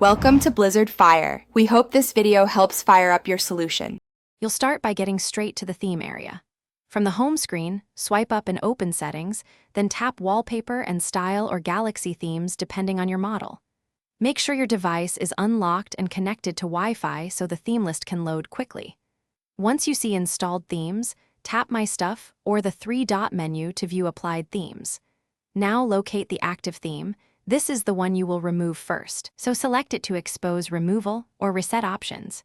Welcome to Blizzard Fire. We hope this video helps fire up your solution. You'll start by getting straight to the theme area. From the home screen, swipe up and open Settings, then tap Wallpaper and Style or Galaxy themes depending on your model. Make sure your device is unlocked and connected to Wi-Fi so the theme list can load quickly. Once you see installed themes, tap My Stuff or the three-dot menu to view applied themes. Now locate the active theme. This is the one you will remove first, so select it to expose removal or reset options.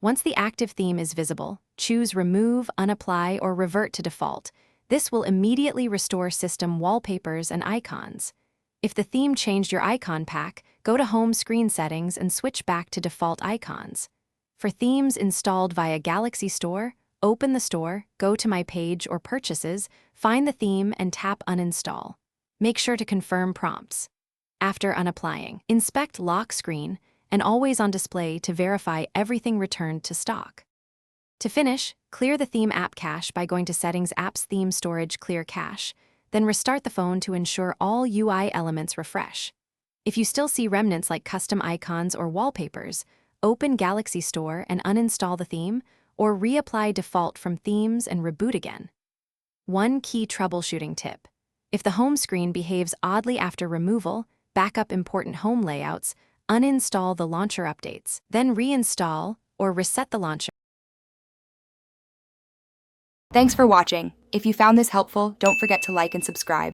Once the active theme is visible, choose Remove, Unapply, or Revert to Default. This will immediately restore system wallpapers and icons. If the theme changed your icon pack, go to Home Screen Settings and switch back to default icons. For themes installed via Galaxy Store, open the store, go to My Page or Purchases, find the theme and tap Uninstall. Make sure to confirm prompts. After unapplying, inspect Lock Screen and Always on Display to verify everything returned to stock. To finish, clear the theme app cache by going to Settings Apps Theme Storage Clear Cache, then restart the phone to ensure all UI elements refresh. If you still see remnants like custom icons or wallpapers, open Galaxy Store and uninstall the theme, or reapply default from themes and reboot again. One key troubleshooting tip. If the home screen behaves oddly after removal, back up important home layouts, uninstall the launcher updates, then reinstall or reset the launcher. Thanks for watching. If you found this helpful, don't forget to like and subscribe.